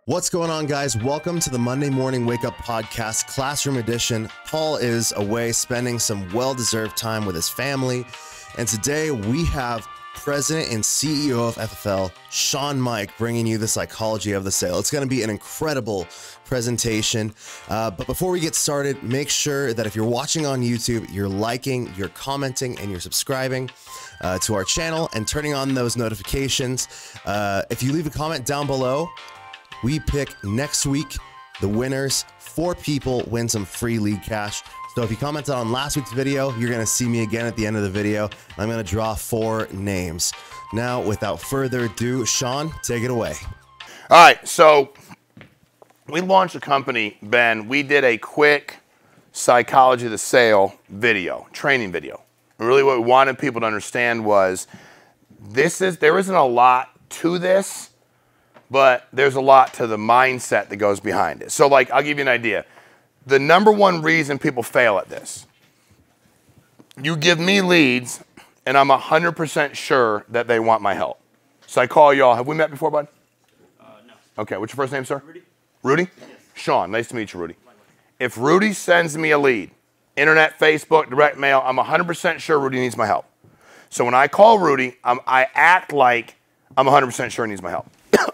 What's going on, guys? Welcome to the Monday Morning Wake Up Podcast, Classroom Edition. Paul is away spending some well-deserved time with his family. And today we have President and CEO of FFL, Sean Mike, bringing you the psychology of the sale. It's going to be an incredible presentation. But before we get started, make sure that if you're watching on YouTube, you're liking, you're commenting, and you're subscribing to our channel and turning on those notifications. If you leave a comment down below, we pick next week the winners. 4 people win some free league cash. So if you commented on last week's video, you're going to see me again at the end of the video. I'm going to draw 4 names. Now, without further ado, Sean, take it away. All right, so we launched a company, Ben. We did a quick psychology of the sale video, training video. Really what we wanted people to understand was there isn't a lot to this, but there's a lot to the mindset that goes behind it. So like, I'll give you an idea. The number one reason people fail at this, you give me leads and I'm 100% sure that they want my help. So I call y'all. Have we met before, bud? No. Okay, what's your first name, sir? Rudy. Rudy? Yes. Sean, nice to meet you, Rudy. If Rudy sends me a lead, internet, Facebook, direct mail, I'm 100% sure Rudy needs my help. So when I call Rudy, I act like I'm 100% sure he needs my help.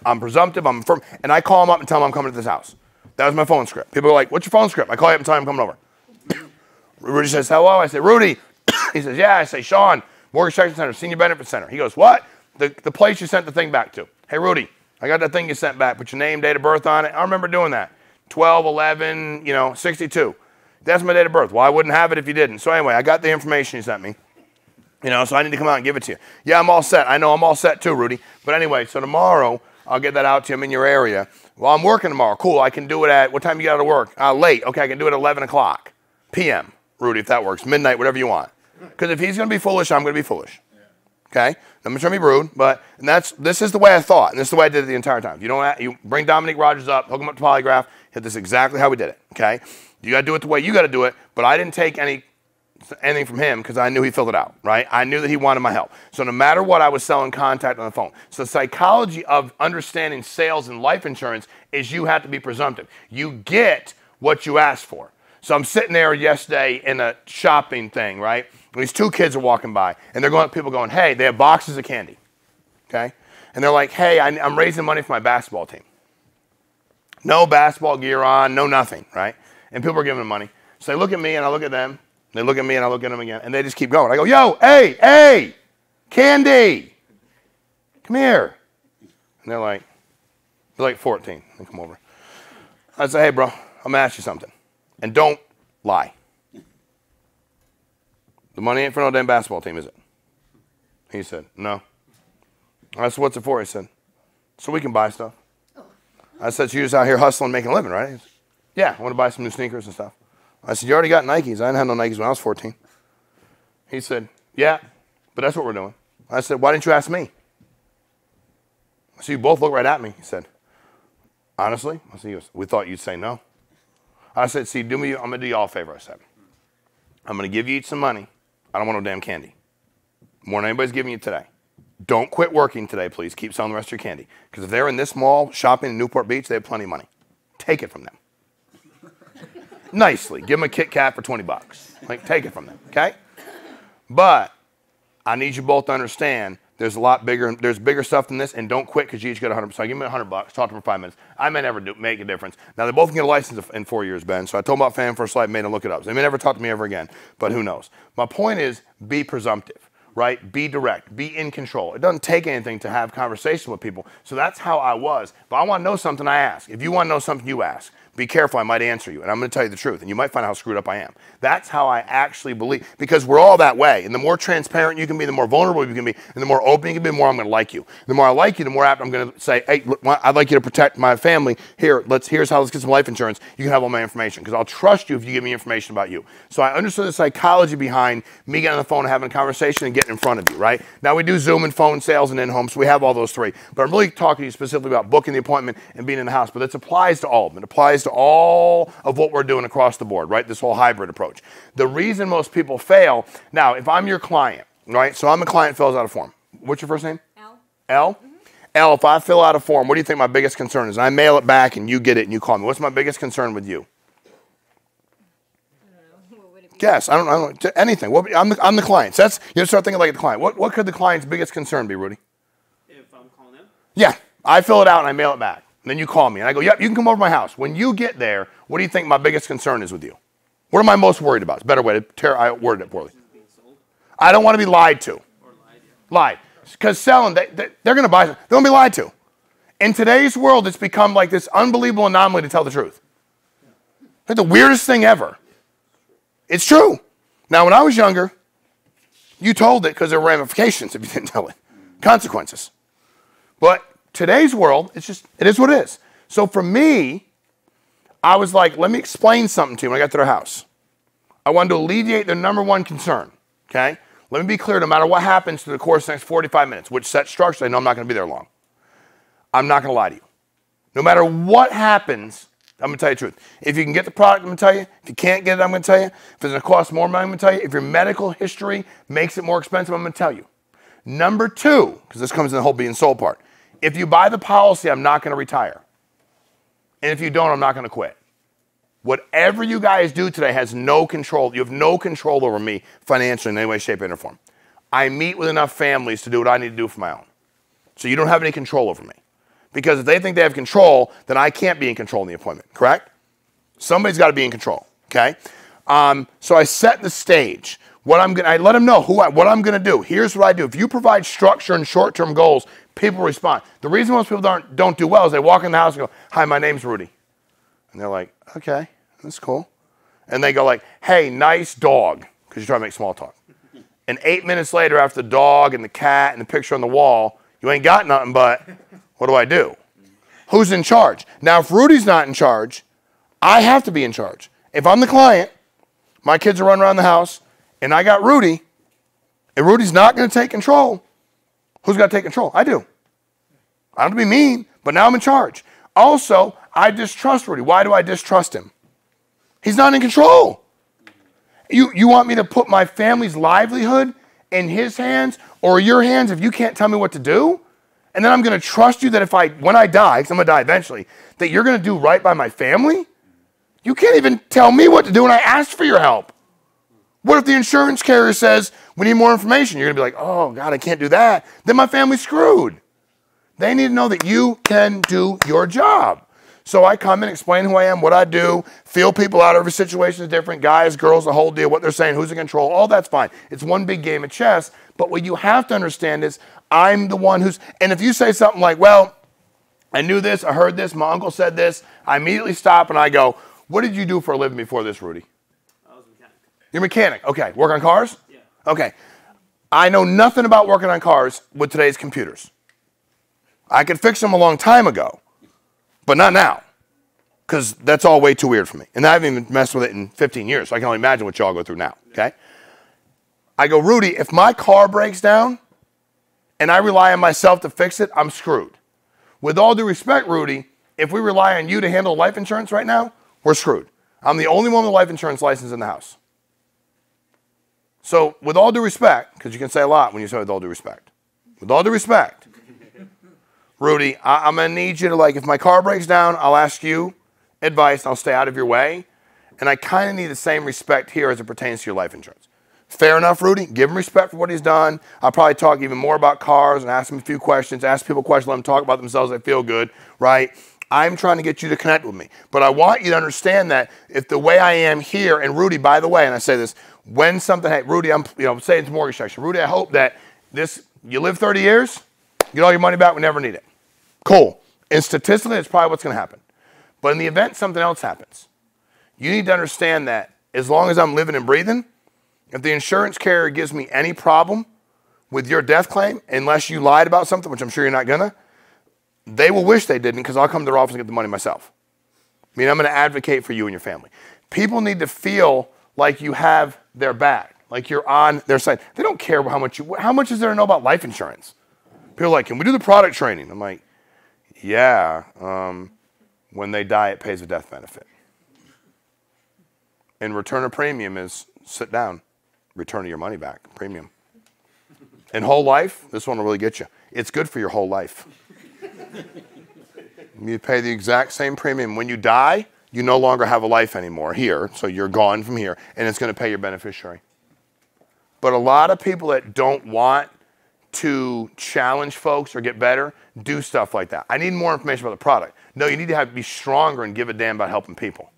I'm presumptive, I'm firm, and I call him up and tell him I'm coming to this house. That was my phone script. People are like, what's your phone script? I call you up and tell him I'm coming over. Rudy says, hello. I say, Rudy. He says, yeah. I say, Sean, Mortgage Protection Center, Senior Benefit Center. He goes, what? The place you sent the thing back to. Hey, Rudy, I got that thing you sent back. Put your name, date of birth on it. I remember doing that. 12/11, 62. That's my date of birth. Well, I wouldn't have it if you didn't. So anyway, I got the information you sent me. So I need to come out and give it to you. Yeah, I'm all set. I know I'm all set too, Rudy. But anyway, so tomorrow, I'll get that out to you. I'm in your area. Well, I'm working tomorrow. Cool. I can do it at, what time you get out of work? Late. Okay, I can do it at 11 o'clock p.m., Rudy, if that works. Midnight, whatever you want. Because if he's going to be foolish, I'm going to be foolish. Okay? I'm going to try to be rude, but this is the way I thought, and this is the way I did it the entire time. You bring Dominique Rogers up, hook him up to Polygraph, hit this exactly how we did it. Okay? You got to do it the way you got to do it, but I didn't take anything from him because I knew he filled it out, right? I knew that he wanted my help. So no matter what, I was selling contact on the phone. So the psychology of understanding sales and life insurance is you have to be presumptive. You get what you ask for. So I'm sitting there yesterday in a shopping thing, right? And these 2 kids are walking by, and people going, hey, they have boxes of candy, okay? And they're like, hey, I'm raising money for my basketball team. No basketball gear on, no nothing, right? And people are giving them money. So they look at me, and I look at them. They look at me, and I look at them again, and they just keep going. I go, yo, hey, Candy, come here. And they're like 14. They come over. I say, hey, bro, I'm going to ask you something. And don't lie. The money ain't for no damn basketball team, is it? He said, no. I said, what's it for? He said, so we can buy stuff. I said, so you're just out here hustling, making a living, right? He said, yeah, I want to buy some new sneakers and stuff. I said, you already got Nikes. I didn't have no Nikes when I was 14. He said, yeah, but that's what we're doing. I said, why didn't you ask me? I said, you both look right at me. He said, honestly? I said, we thought you'd say no. I said, see, I'm going to do you all a favor. I said, I'm going to give you each some money. I don't want no damn candy. More than anybody's giving you today. Don't quit working today, please. Keep selling the rest of your candy. Because if they're in this mall shopping in Newport Beach, they have plenty of money. Take it from them. Nicely. Give them a Kit Kat for 20 bucks. Like, take it from them, okay? But I need you both to understand there's bigger stuff than this, and don't quit because you each get 100%. So give me 100 bucks. Talk to them for 5 minutes. I may never make a difference. Now, they both can get a license in 4 years, Ben. So I told them about Fan First Life, made them look it up. So they may never talk to me ever again, but who knows? My point is be presumptive, right? Be direct. Be in control. It doesn't take anything to have conversation with people. So that's how I was. But I want to know something, I ask. If you want to know something, you ask. Be careful, I might answer you, and I'm going to tell you the truth, and you might find out how screwed up I am. That's how I actually believe, because we're all that way, and the more transparent you can be, the more vulnerable you can be, and the more open you can be, the more I'm going to like you. The more I like you, the more apt I'm going to say, hey, look, I'd like you to protect my family. Here's how let's get some life insurance. You can have all my information, because I'll trust you if you give me information about you. So I understood the psychology behind me getting on the phone and having a conversation and getting in front of you, right? Now we do Zoom and phone sales and in-home, so we have all those 3. But I'm really talking to you specifically about booking the appointment and being in the house, but this applies to all of them. It applies to all of what we're doing across the board, right? This whole hybrid approach. The reason most people fail, now, if I'm your client, right? So I'm a client, fills out a form. What's your first name? L. L? Al, if I fill out a form, what do you think my biggest concern is? And I mail it back and you get it and you call me. What's my biggest concern with you? Guess. I don't know. Anything. I'm the client. So that's, you start thinking like the client. What could the client's biggest concern be, Rudy? If I'm calling them? Yeah. I fill it out and I mail it back. And then you call me and I go, yep, you can come over to my house. When you get there, what do you think my biggest concern is with you? What am I most worried about? It's a better way to I worded it poorly. I don't want to be lied to. Or lied. Lied. Because selling, they're going to buy, they're going to be lied to. In today's world, it's become like this unbelievable anomaly to tell the truth. It's the weirdest thing ever. It's true. Now, when I was younger, you told it because there were ramifications if you didn't tell it. Consequences. But today's world, it is what it is. So for me, I was like, let me explain something to you when I got to their house. I wanted to alleviate their number one concern, okay? Let me be clear, no matter what happens through the course of the next 45 minutes, which set structure, I know I'm not going to be there long. I'm not going to lie to you. No matter what happens, I'm going to tell you the truth. If you can get the product, I'm going to tell you. If you can't get it, I'm going to tell you. If it's going to cost more money, I'm going to tell you. If your medical history makes it more expensive, I'm going to tell you. Number two, because this comes in the whole being sold part. If you buy the policy, I'm not going to retire. And if you don't, I'm not going to quit. Whatever you guys do today has no control. You have no control over me financially in any way, shape, or form. I meet with enough families to do what I need to do for my own. So you don't have any control over me. Because if they think they have control, then I can't be in control in the appointment, correct? Somebody's got to be in control, okay? So I set the stage. I let them know what I'm going to do. Here's what I do. If you provide structure and short-term goals, people respond. The reason most people don't do well is they walk in the house and go, hi, my name's Rudy. And they're like, okay, that's cool. And they go like, hey, nice dog, because you're trying to make small talk. And 8 minutes later, after the dog and the cat and the picture on the wall, you ain't got nothing but, what do I do? Who's in charge? Now, if Rudy's not in charge, I have to be in charge. If I'm the client, my kids are running around the house, and I got Rudy, and Rudy's not going to take control, who's got to take control? I do. I don't have to be mean, but now I'm in charge. Also, I distrust Rudy. Why do I distrust him? He's not in control. You want me to put my family's livelihood in his hands or your hands if you can't tell me what to do? And then I'm going to trust you that when I die, because I'm going to die eventually, that you're going to do right by my family? You can't even tell me what to do when I asked for your help. What if the insurance carrier says, we need more information? You're going to be like, oh, God, I can't do that. Then my family's screwed. They need to know that you can do your job. So I come in, explain who I am, what I do, feel people out. Every situation is different. Guys, girls, the whole deal, what they're saying, who's in control, all that's fine. It's one big game of chess. But what you have to understand is I'm the one and if you say something like, well, I knew this, I heard this, my uncle said this, I immediately stop and I go, what did you do for a living before this, Rudy? I was a mechanic. You're a mechanic. Okay. Work on cars? Yeah. Okay. I know nothing about working on cars with today's computers. I could fix them a long time ago, but not now, because that's all way too weird for me. And I haven't even messed with it in 15 years, so I can only imagine what y'all go through now, okay? I go, Rudy, if my car breaks down and I rely on myself to fix it, I'm screwed. With all due respect, Rudy, if we rely on you to handle life insurance right now, we're screwed. I'm the only one with a life insurance license in the house. So with all due respect, because you can say a lot when you say with all due respect. With all due respect, Rudy, I'm going to need you to, if my car breaks down, I'll ask you advice, I'll stay out of your way. And I kind of need the same respect here as it pertains to your life insurance. Fair enough, Rudy. Give him respect for what he's done. I'll probably talk even more about cars and ask him a few questions, ask people questions, let them talk about themselves. They feel good, right? I'm trying to get you to connect with me. But I want you to understand that if the way I am here, and Rudy, by the way, and I say this, when something, hey, Rudy, I'm saying it's mortgage section. Rudy, I hope that you live 30 years, get all your money back, we never need it. Cool. And statistically, that's probably what's going to happen. But in the event something else happens, you need to understand that as long as I'm living and breathing, if the insurance carrier gives me any problem with your death claim, unless you lied about something, which I'm sure you're not going to, they will wish they didn't because I'll come to their office and get the money myself. I mean, I'm going to advocate for you and your family. People need to feel like you have their back, like you're on their side. They don't care how much is there to know about life insurance? People are like, can we do the product training? I'm like, yeah, when they die, it pays a death benefit. And return of premium is sit down, return your money back, premium. And whole life, this one will really get you. It's good for your whole life. You pay the exact same premium. When you die, you no longer have a life anymore here, so you're gone from here, and it's going to pay your beneficiary. But a lot of people that don't want to challenge folks or get better do stuff like that. I need more information about the product. No, you need to be stronger and give a damn about helping people.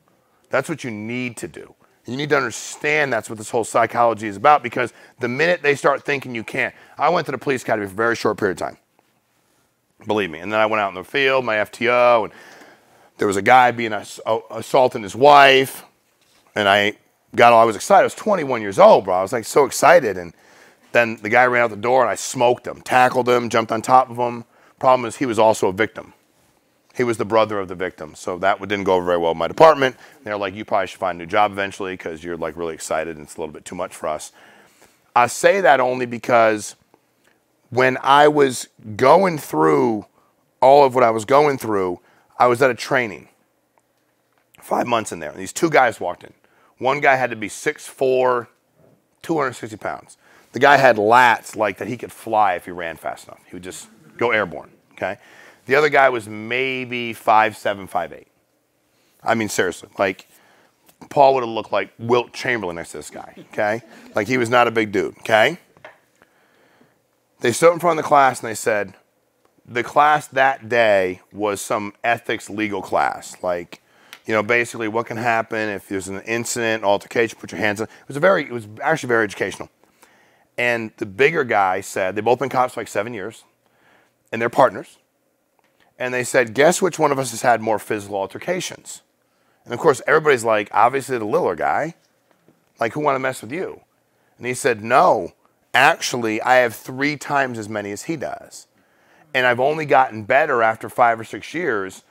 That's what you need to do. You need to understand that's what this whole psychology is about, because the minute they start thinking you can't. I went to the police academy for a very short period of time. Believe me. And then I went out in the field, my FTO, and there was a guy being assaulting his wife, and I was excited. I was 21 years old, bro. I was like so excited. And then the guy ran out the door, and I smoked him, tackled him, jumped on top of him. Problem is, he was also a victim. He was the brother of the victim. So that didn't go over very well in my department. And they're like, you probably should find a new job eventually because you're like really excited and it's a little bit too much for us. I say that only because when I was going through all of what I was going through, I was at a training, 5 months in there. And these two guys walked in. One guy had to be 6'4", 260 pounds. The guy had lats like that he could fly if he ran fast enough. He would just go airborne, okay? The other guy was maybe 5'7", 5'8". I mean, seriously, like Paul would have looked like Wilt Chamberlain next to this guy, okay? Like he was not a big dude, okay? They stood in front of the class and they said, the class that day was some ethics legal class. Like, you know, basically what can happen if there's an incident, altercation, put your hands up. It was actually very educational. And the bigger guy said, they've both been cops for like 7 years, and they're partners. And they said, guess which one of us has had more physical altercations? And of course, everybody's like, obviously the littler guy. Like, who want to mess with you? And he said, no, actually, I have 3 times as many as he does. And I've only gotten better after 5 or 6 years.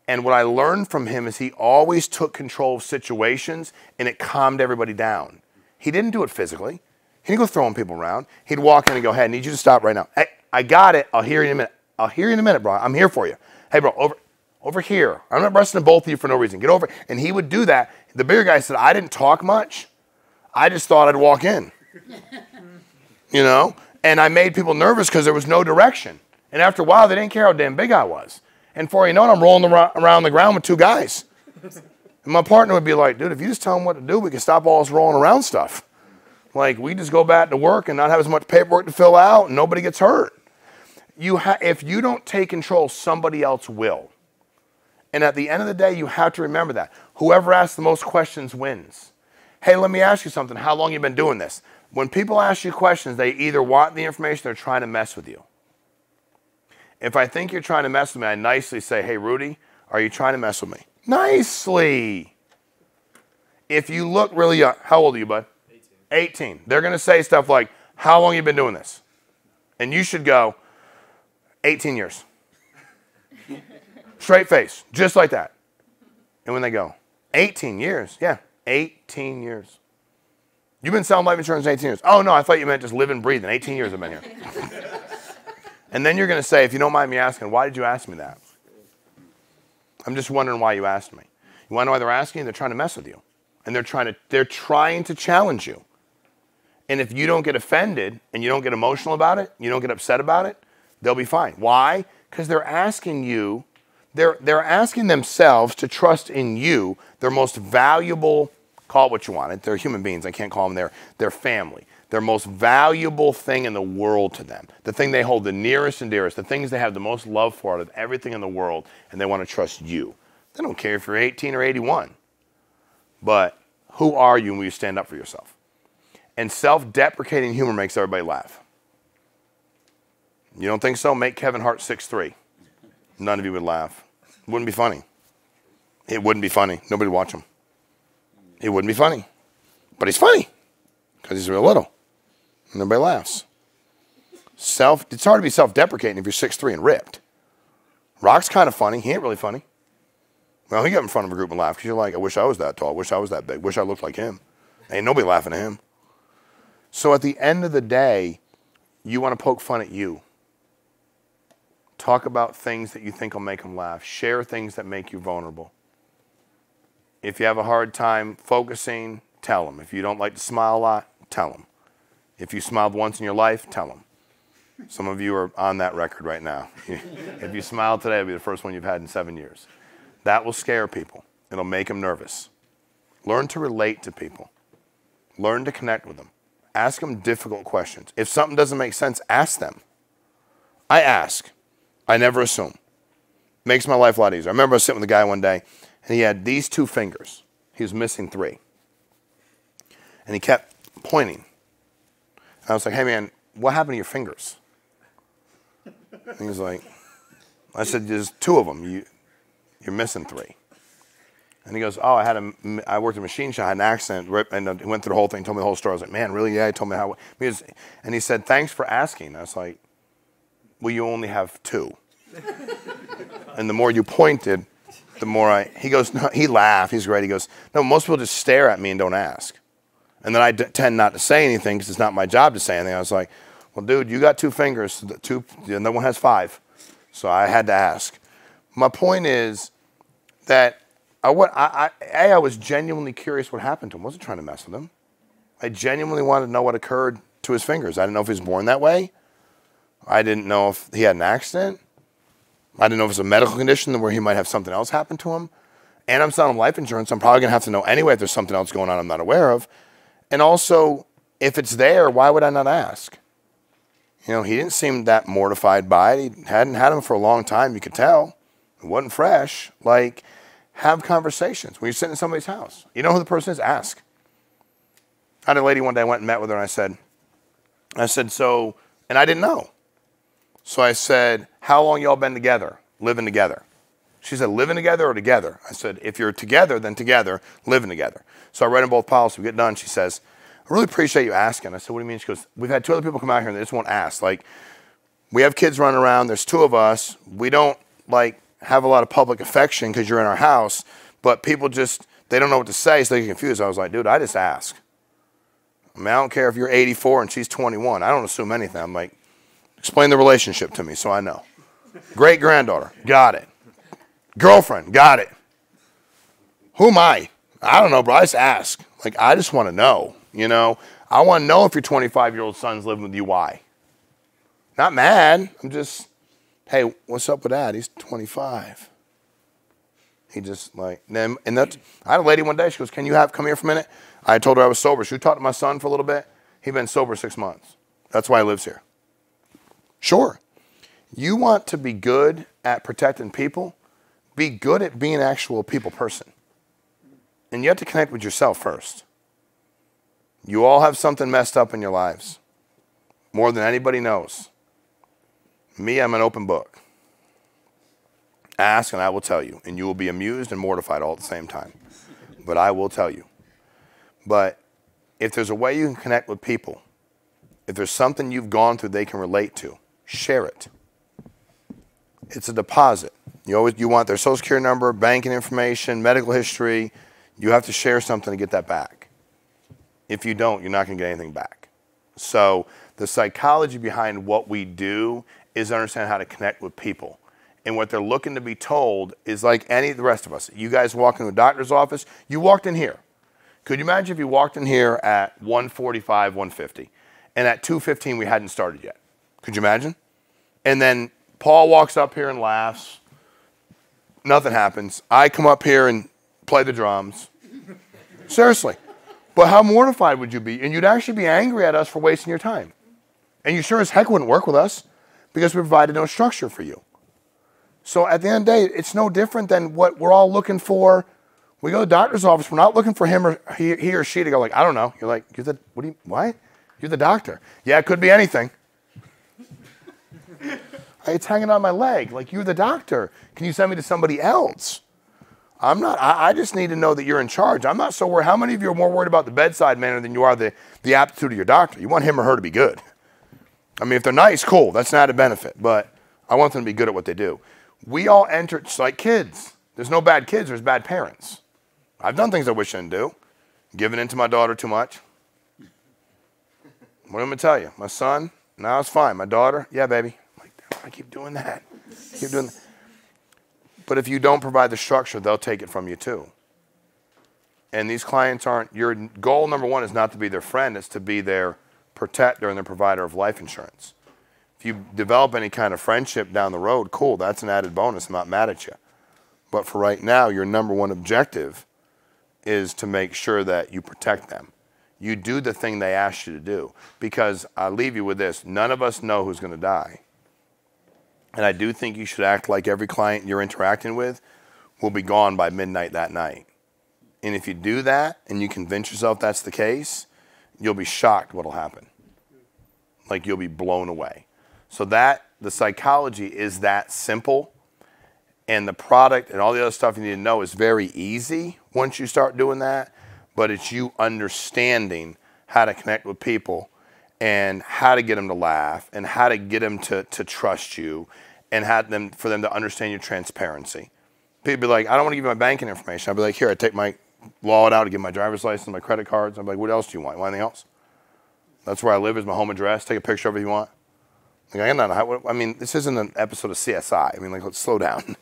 And what I learned from him is he always took control of situations, and it calmed everybody down. He didn't do it physically. He didn't go throwing people around. He'd walk in and go, hey, I need you to stop right now. Hey, I got it. I'll hear you in a minute. I'll hear you in a minute, bro. I'm here for you. Hey, bro, over here. I'm not arresting both of you for no reason. Get over. And he would do that. The bigger guy said, I didn't talk much. I just thought I'd walk in. You know? And I made people nervous because there was no direction. And after a while, they didn't care how damn big I was. And before you know it, I'm rolling around the ground with 2 guys. And my partner would be like, dude, if you just tell them what to do, we can stop all this rolling around stuff. Like, we just go back to work and not have as much paperwork to fill out, and nobody gets hurt. If you don't take control, somebody else will. And at the end of the day, you have to remember that. Whoever asks the most questions wins. Hey, let me ask you something. How long have you been doing this? When people ask you questions, they either want the information or they're trying to mess with you. If I think you're trying to mess with me, I nicely say, hey, Rudy, are you trying to mess with me? Nicely. If you look really young, how old are you, bud? 18. They're going to say stuff like, how long have you been doing this? And you should go, 18 years. Straight face, just like that. And when they go, 18 years? Yeah, 18 years. You've been selling life insurance 18 years. Oh, no, I thought you meant just living, breathing. 18 years I've been here. And then you're going to say, if you don't mind me asking, why did you ask me that? I'm just wondering why you asked me. You want to know why they're asking? They're trying to mess with you. And they're trying to challenge you. And if you don't get offended and you don't get emotional about it, you don't get upset about it, they'll be fine. Why? Because they're asking you, they're asking themselves to trust in you, their most valuable, call it what you want. They're human beings. I can't call them their family. Their most valuable thing in the world to them. The thing they hold the nearest and dearest. The things they have the most love for out of everything in the world. And they want to trust you. They don't care if you're 18 or 81. But who are you when you stand up for yourself? And self-deprecating humor makes everybody laugh. You don't think so? Make Kevin Hart 6'3". None of you would laugh. It wouldn't be funny. It wouldn't be funny. Nobody would watch him. It wouldn't be funny. But he's funny because he's real little. And everybody laughs. It's hard to be self-deprecating if you're 6'3" and ripped. Rock's kind of funny. He ain't really funny. Well, he got in front of a group and laughed because you're like, I wish I was that tall. I wish I was that big. Wish I looked like him. Ain't nobody laughing at him. So at the end of the day, you want to poke fun at you. Talk about things that you think will make them laugh. Share things that make you vulnerable. If you have a hard time focusing, tell them. If you don't like to smile a lot, tell them. If you smiled once in your life, tell them. Some of you are on that record right now. If you smile today, it'll be the first one you've had in 7 years. That will scare people. It'll make them nervous. Learn to relate to people. Learn to connect with them. Ask them difficult questions. If something doesn't make sense, ask them. I ask. I never assume. Makes my life a lot easier. I remember I was sitting with a guy one day, and he had these 2 fingers. He was missing 3. And he kept pointing. And I was like, hey, man, what happened to your fingers? And he was like, I said, there's 2 of them. You're missing 3. And he goes, oh, I worked in a machine shop, I had an accident, and he went through the whole thing, told me the whole story. I was like, man, really? Yeah, he told me how. And he said, thanks for asking. I was like, well, you only have 2. And the more you pointed, the more he goes, no, he laughed, he's great. He goes, no, most people just stare at me and don't ask. And then I tend not to say anything because it's not my job to say anything. I was like, well, dude, you got 2 fingers, and no one has 5. So I had to ask. My point is that I was genuinely curious what happened to him. I wasn't trying to mess with him. I genuinely wanted to know what occurred to his fingers. I didn't know if he was born that way. I didn't know if he had an accident. I didn't know if it was a medical condition where he might have something else happen to him. And I'm selling life insurance. I'm probably going to have to know anyway if there's something else going on I'm not aware of. And also, if it's there, why would I not ask? You know, he didn't seem that mortified by it. He hadn't had him for a long time, you could tell. It wasn't fresh. Like, have conversations. When you're sitting in somebody's house, you know who the person is, ask. I had a lady one day, I went and met with her, and I said, so, and I didn't know. So I said, how long y'all been together, living together? She said, living together or together? I said, if you're together, then together, living together. So I read them both policies. We get done. She says, I really appreciate you asking. I said, what do you mean? She goes, we've had 2 other people come out here and they just won't ask. Like, we have kids running around. There's 2 of us. We don't, like, have a lot of public affection because you're in our house. But people just, they don't know what to say, so they get confused. I was like, dude, I just ask. I mean, I don't care if you're 84 and she's 21. I don't assume anything. I'm like, explain the relationship to me so I know. Great-granddaughter, got it. Girlfriend, got it. Who am I? I don't know, bro. I just ask. Like, I just want to know, you know. I want to know if your 25-year-old son's living with you, why. Not mad. I'm just, hey, what's up with that? He's 25. He just like, and that's, I had a lady one day, she goes, can you come here for a minute? I told her I was sober. She talked to my son for a little bit. He'd been sober 6 months. That's why he lives here. Sure. You want to be good at protecting people, be good at being an actual people person. And you have to connect with yourself first. You all have something messed up in your lives, more than anybody knows. Me, I'm an open book. Ask and I will tell you, and you will be amused and mortified all at the same time. But I will tell you. But if there's a way you can connect with people, if there's something you've gone through they can relate to, share it. It's a deposit. You want their social security number, banking information, medical history. You have to share something to get that back. If you don't, you're not going to get anything back. So the psychology behind what we do is understand how to connect with people. And what they're looking to be told is like any of the rest of us. You guys walk into a doctor's office, you walked in here. Could you imagine if you walked in here at 1:45, 1:50, and at 2:15 we hadn't started yet? Could you imagine? And then Paul walks up here and laughs. Nothing happens. I come up here and play the drums. Seriously. But how mortified would you be? And you'd actually be angry at us for wasting your time. And you sure as heck wouldn't work with us because we provided no structure for you. So at the end of the day, it's no different than what we're all looking for. We go to the doctor's office. We're not looking for him or he or she to go like, I don't know. You're like, what? You're the doctor. Yeah, it could be anything. It's hanging on my leg. Like, you're the doctor. Can you send me to somebody else? I'm not. I just need to know that you're in charge. I'm not so worried. How many of you are more worried about the bedside manner than you are the aptitude of your doctor? You want him or her to be good. I mean, if they're nice, cool. That's not a benefit. But I want them to be good at what they do. We all enter, it's like kids. There's no bad kids. There's bad parents. I've done things I wish I didn't do. Giving in to my daughter too much. What am I going to tell you? My son, now it's fine. My daughter, yeah, baby. I keep doing that. Keep doing that. But if you don't provide the structure, they'll take it from you too. And these clients aren't, your goal number one is not to be their friend, it's to be their protector and their provider of life insurance. If you develop any kind of friendship down the road, cool, that's an added bonus. I'm not mad at you. But for right now, your number one objective is to make sure that you protect them. You do the thing they asked you to do. Because I'll leave you with this. None of us know who's going to die. And I do think you should act like every client you're interacting with will be gone by midnight that night. And if you do that and you convince yourself that's the case, you'll be shocked what'll happen. Like you'll be blown away. So that, the psychology is that simple. And the product and all the other stuff you need to know is very easy once you start doing that. But it's you understanding how to connect with people and how to get them to laugh and how to get them to trust you and for them to understand your transparency. People be like, I don't want to give you my banking information. I'll be like, here, I take my wallet out, I give my driver's license, my credit cards. I'm like, what else do you want? You want anything else? That's where I live, is my home address. Take a picture of it if you want. Like, I mean, this isn't an episode of CSI. I mean, like, let's slow down.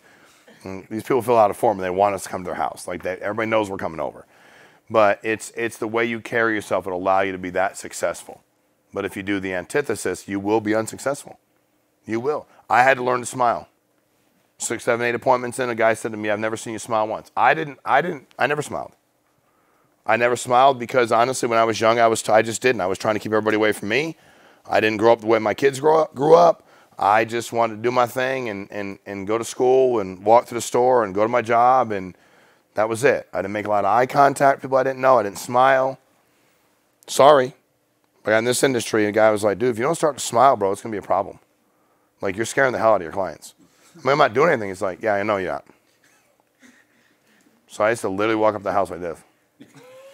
These people fill out a form and they want us to come to their house. Like, everybody knows we're coming over. But it's the way you carry yourself that will allow you to be that successful. But if you do the antithesis, you will be unsuccessful. You will. I had to learn to smile. 6, 7, 8 appointments in, a guy said to me, I've never seen you smile once. I never smiled. I never smiled because honestly, when I was young, I just didn't. I was trying to keep everybody away from me. I didn't grow up the way my kids grew up. I just wanted to do my thing and go to school and walk to the store and go to my job, and that was it. I didn't make a lot of eye contact with people I didn't know. I didn't smile. Sorry. But in this industry, a guy was like, dude, if you don't start to smile, bro, it's going to be a problem. Like, you're scaring the hell out of your clients. I mean, I'm not doing anything. It's like, yeah, I know you're not. So I used to literally walk up the house like this.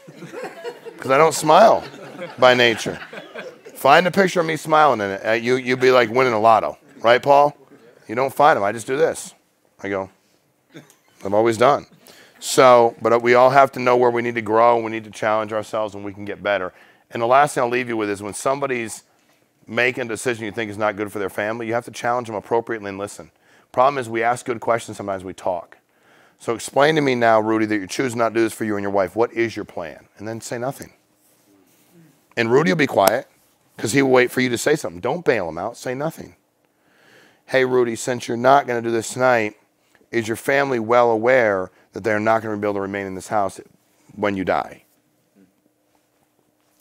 Because I don't smile by nature. Find a picture of me smiling in it. You'd be like winning a lotto. Right, Paul? You don't find them. I just do this. I go, I've always done. So, but we all have to know where we need to grow, and we need to challenge ourselves, and we can get better. And the last thing I'll leave you with is when somebody's making a decision you think is not good for their family, you have to challenge them appropriately and listen. Problem is we ask good questions, sometimes we talk. So explain to me now, Rudy, that you're choosing not to do this for you and your wife. What is your plan? And then say nothing. And Rudy will be quiet because he will wait for you to say something. Don't bail him out. Say nothing. Hey, Rudy, since you're not going to do this tonight, is your family well aware that they're not going to be able to remain in this house when you die?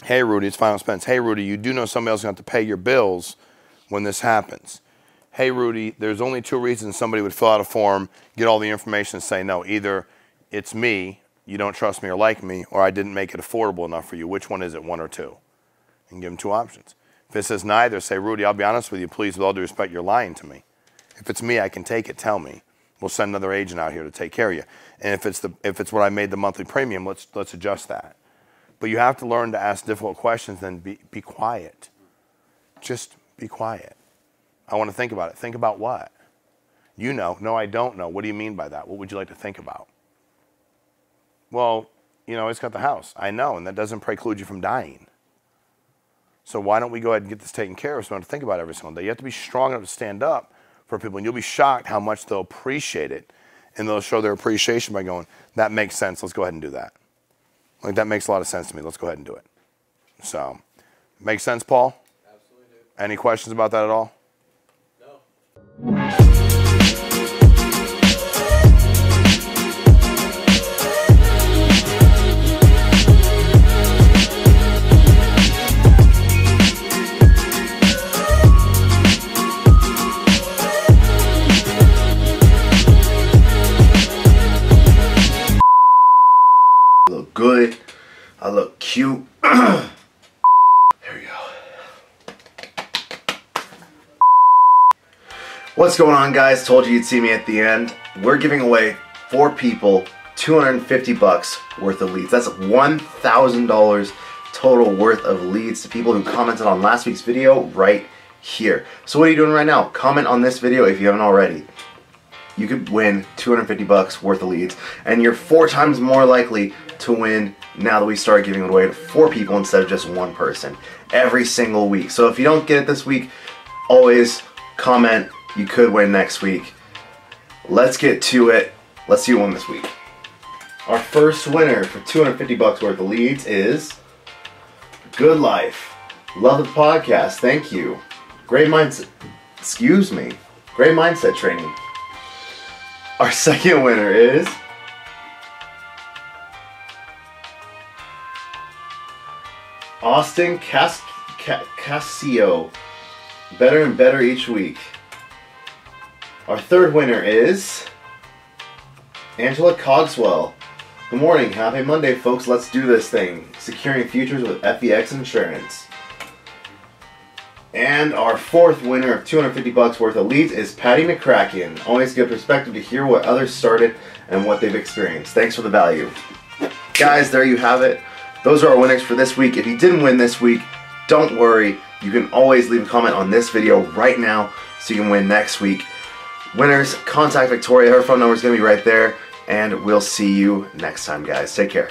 Hey, Rudy, it's final expense. Hey, Rudy, you do know somebody else is going to have to pay your bills when this happens. Hey, Rudy, there's only 2 reasons somebody would fill out a form, get all the information, and say no. Either it's me, you don't trust me or like me, or I didn't make it affordable enough for you. Which one is it, 1 or 2? And give them 2 options. If it says neither, say, Rudy, I'll be honest with you, please, with all due respect, you're lying to me. If it's me, I can take it, tell me. We'll send another agent out here to take care of you. And if it's what I made the monthly premium, let's adjust that. But you have to learn to ask difficult questions, then be quiet. Just be quiet. I want to think about it. Think about what? You know. No, I don't know. What do you mean by that? What would you like to think about? Well, you know, it's got the house. I know, and that doesn't preclude you from dying. So why don't we go ahead and get this taken care of so we don't have to think about it every single day? You have to be strong enough to stand up for people, and you'll be shocked how much they'll appreciate it, and they'll show their appreciation by going, that makes sense. Let's go ahead and do that. Like, that makes a lot of sense to me. Let's go ahead and do it. So, makes sense, Paul? Absolutely do. Any questions about that at all? No. I look good. I look cute. There we go. What's going on, guys? Told you you'd see me at the end. We're giving away 4 people $250 worth of leads. That's $1,000 total worth of leads to people who commented on last week's video right here. So what are you doing right now? Comment on this video if you haven't already. You could win $250 worth of leads, and you're 4 times more likely to win now that we start giving it away to 4 people instead of just 1 person every single week. So if you don't get it this week, always comment. You could win next week. Let's get to it. Let's see who won this week. Our first winner for $250 worth of leads is Good Life. Love the podcast. Thank you. Great mindset. Excuse me. Great mindset training. Our second winner is Austin Casio. Better and better each week. Our third winner is Angela Cogswell. Good morning. Happy Monday, folks. Let's do this thing. Securing futures with FEX Insurance. And our fourth winner of $250 worth of leads is Patty McCracken. Always good perspective to hear what others started and what they've experienced. Thanks for the value. Guys, there you have it. Those are our winners for this week. If you didn't win this week, don't worry. You can always leave a comment on this video right now so you can win next week. Winners, contact Victoria. Her phone number is going to be right there. And we'll see you next time, guys. Take care.